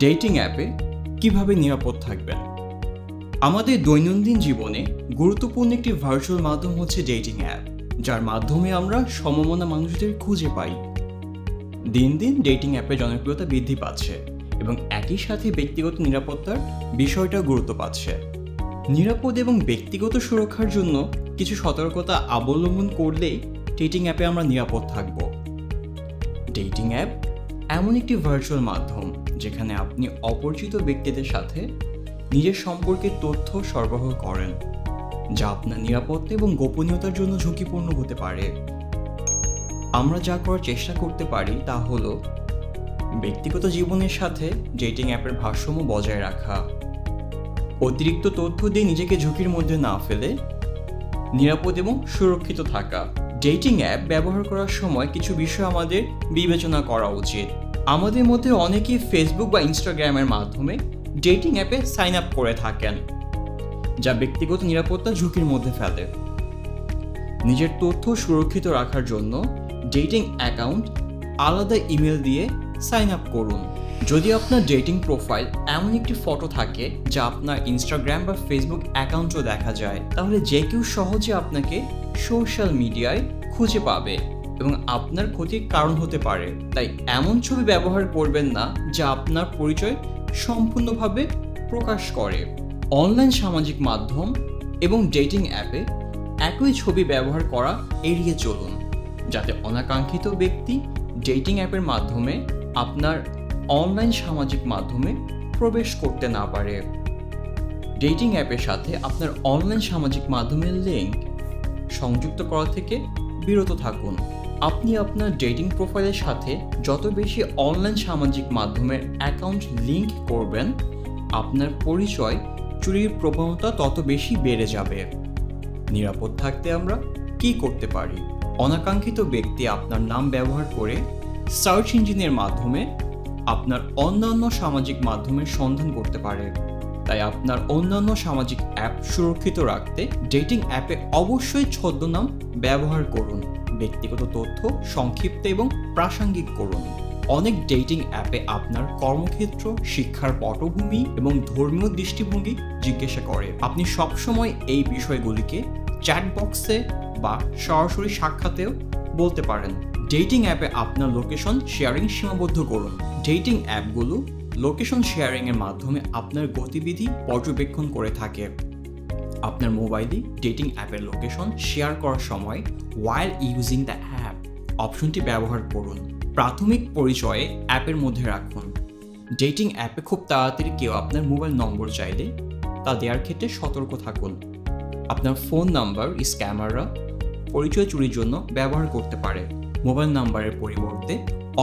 Dating অ্যাপে কিভাবে নিরাপদ থাকবেন। আমাদের দৈনন্দিন জীবনে গুরুত্বপূর্ণ একটি ভার্চুয়াল মাধ্যম হচ্ছে ডেটিং অ্যাপ, যার মাধ্যমে আমরা সমমনা মানুষদের খুঁজে পাই। দিন দিন ডেটিং অ্যাপের জনপ্রিয়তা বৃদ্ধি পাচ্ছে এবং একই সাথে ব্যক্তিগত নিরাপত্তার বিষয়টা গুরুত্ব পাচ্ছে। নিরাপদ এবং ব্যক্তিগত সুরক্ষার জন্য কিছু সতর্কতা অবলম্বন করলেই ডেটিং অ্যাপে আমরা নিরাপদ থাকব। ডেটিং অ্যাপ এমন একটি ভার্চুয়াল মাধ্যম যেখানে আপনি অপরিচিত ব্যক্তিদের সাথে নিজের সম্পর্কে তথ্য সরবরাহ করেন, যা আপনার নিরাপত্তা এবং গোপনীয়তার জন্য ঝুঁকিপূর্ণ হতে পারে। আমরা যা করার চেষ্টা করতে পারি তা হলো ব্যক্তিগত জীবনের সাথে ডেটিং অ্যাপের ভারসাম্য বজায় রাখা, অতিরিক্ত তথ্য দিয়ে নিজেকে ঝুঁকির মধ্যে না ফেলে নিরাপদ এবং সুরক্ষিত থাকা। ডেটিং অ্যাপ ব্যবহার করার সময় কিছু বিষয় আমাদের বিবেচনা করা উচিত। আমাদের মধ্যে অনেকেই ফেসবুক বা ইনস্টাগ্রামের মাধ্যমে ডেটিং অ্যাপে সাইন আপ করে থাকেন, যা ব্যক্তিগত নিরাপত্তা ঝুঁকির মধ্যে ফেলে। নিজের তথ্য সুরক্ষিত রাখার জন্য ডেটিং অ্যাকাউন্ট আলাদা ইমেল দিয়ে সাইন আপ করুন। যদি আপনার ডেটিং প্রোফাইল এমন একটি ফটো থাকে যা আপনার ইনস্টাগ্রাম বা ফেসবুক অ্যাকাউন্টও দেখা যায়, তাহলে যে কেউ সহজে আপনাকে সোশ্যাল মিডিয়ায় খুঁজে পাবে এবং আপনার ক্ষতির কারণ হতে পারে। তাই এমন ছবি ব্যবহার করবেন না যা আপনার পরিচয় সম্পূর্ণভাবে প্রকাশ করে। অনলাইন সামাজিক মাধ্যম এবং ডেটিং অ্যাপে একই ছবি ব্যবহার করা এড়িয়ে চলুন, যাতে অনাকাঙ্ক্ষিত ব্যক্তি ডেটিং অ্যাপের মাধ্যমে আপনার অনলাইন সামাজিক মাধ্যমে প্রবেশ করতে না পারে। ডেটিং অ্যাপের সাথে আপনার অনলাইন সামাজিক মাধ্যমের লিঙ্ক সংযুক্ত করা থেকে বিরত থাকুন। আপনি আপনার ডেটিং প্রোফাইলের সাথে যত বেশি অনলাইন সামাজিক মাধ্যমের অ্যাকাউন্ট লিঙ্ক করবেন, আপনার পরিচয় চুরির প্রবণতা তত বেশি বেড়ে যাবে। নিরাপদ থাকতে আমরা কি করতে পারি? অনাকাঙ্ক্ষিত ব্যক্তি আপনার নাম ব্যবহার করে সার্চ ইঞ্জিনের মাধ্যমে আপনার অন্যান্য সামাজিক মাধ্যমের সন্ধান করতে পারে। তাই আপনার অন্যান্য সামাজিক অ্যাপ সুরক্ষিত রাখতে ডেটিং অ্যাপে অবশ্যই ছদ্মনাম ব্যবহার করুন। ব্যক্তিগত তথ্য সংক্ষিপ্ত এবং প্রাসঙ্গিক করুন। অনেক ডেটিং অ্যাপে আপনার কর্মক্ষেত্র, শিক্ষার পটভূমি এবং ধর্মীয় দৃষ্টিভঙ্গি জিজ্ঞাসা করে। আপনি সবসময় এই বিষয়গুলিকে চ্যাট বক্সে বা সরাসরি সাক্ষাতেও বলতে পারেন। ডেটিং অ্যাপে আপনার লোকেশন শেয়ারিং সীমাবদ্ধ করুন। ডেটিং অ্যাপগুলো লোকেশন শেয়ারিংয়ের মাধ্যমে আপনার গতিবিধি পর্যবেক্ষণ করে থাকে। আপনার মোবাইলে ডেটিং অ্যাপের লোকেশন শেয়ার করার সময় while using the app অপশনটি ব্যবহার করুন। প্রাথমিক পরিচয়ে অ্যাপের মধ্যে রাখুন। ডেটিং অ্যাপে খুব তাড়াতাড়ি কেউ আপনার মোবাইল নম্বর চাইলে তা দেওয়ার ক্ষেত্রে সতর্ক থাকুন। আপনার ফোন নাম্বার স্ক্যামাররা পরিচয় চুরির জন্য ব্যবহার করতে পারে। মোবাইল নাম্বারের পরিবর্তে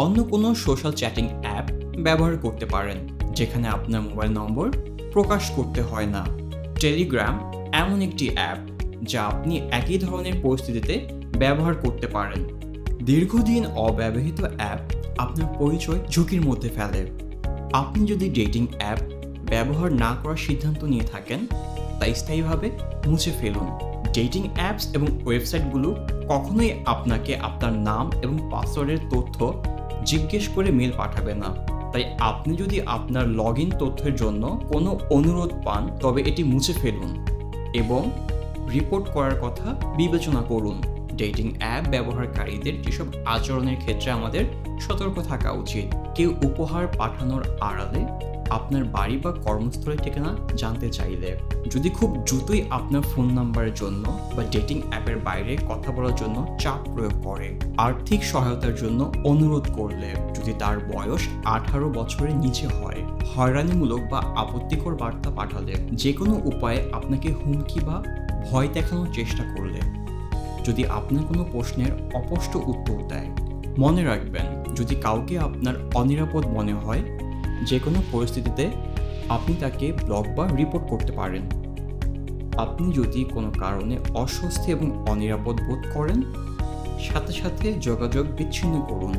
অন্য কোনো সোশ্যাল চ্যাটিং অ্যাপ ব্যবহার করতে পারেন, যেখানে আপনার মোবাইল নম্বর প্রকাশ করতে হয় না। টেলিগ্রাম এমন একটি অ্যাপ যা আপনি একই ধরনের পরিস্থিতিতে ব্যবহার করতে পারেন। দীর্ঘদিন অব্যবহৃত অ্যাপ আপনার পরিচয় ঝুঁকির মধ্যে ফেলে। আপনি যদি ডেটিং অ্যাপ ব্যবহার না করার সিদ্ধান্ত নিয়ে থাকেন, তা স্থায়ীভাবে মুছে ফেলুন। ডেটিং অ্যাপস এবং ওয়েবসাইটগুলো কখনোই আপনাকে আপনার নাম এবং পাসওয়ার্ডের তথ্য জিজ্ঞেস করে মেল পাঠাবে না। তাই আপনি যদি আপনার লগ ইন তথ্যের জন্য কোনো অনুরোধ পান, তবে এটি মুছে ফেলুন এবং রিপোর্ট করার কথা বিবেচনা করুন। ডেটিং অ্যাপ ব্যবহারকারীদের যেসব আচরণের ক্ষেত্রে আমাদের সতর্ক থাকা উচিত। কেউ উপহার পাঠানোর আড়ালে আপনার বাড়ি বা কর্মস্থলের ঠিকানা জানতে চাইলে, যদি খুব দ্রুতই আপনার ফোন নাম্বারের জন্য বা ডেটিং অ্যাপের বাইরে কথা বলার জন্য চাপ প্রয়োগ করে, আর্থিক সহায়তার জন্য অনুরোধ করলে, যদি তার বয়স 18 বছরের নিচে হয়, হয়রানিমূলক বা আপত্তিকর বার্তা পাঠালে, যে কোনো উপায়ে আপনাকে হুমকি বা ভয় দেখানোর চেষ্টা করলে, যদি আপনার কোনো প্রশ্নের অস্পষ্ট উত্তর দেয়। মনে রাখবেন, যদি কাউকে আপনার অনিরাপদ মনে হয়, যে কোনো পরিস্থিতিতে আপনি তাকে ব্লক বা রিপোর্ট করতে পারেন। আপনি যদি কোনো কারণে অস্বস্তি এবং অনিরাপদ বোধ করেন, সাথে সাথে যোগাযোগ বিচ্ছিন্ন করুন।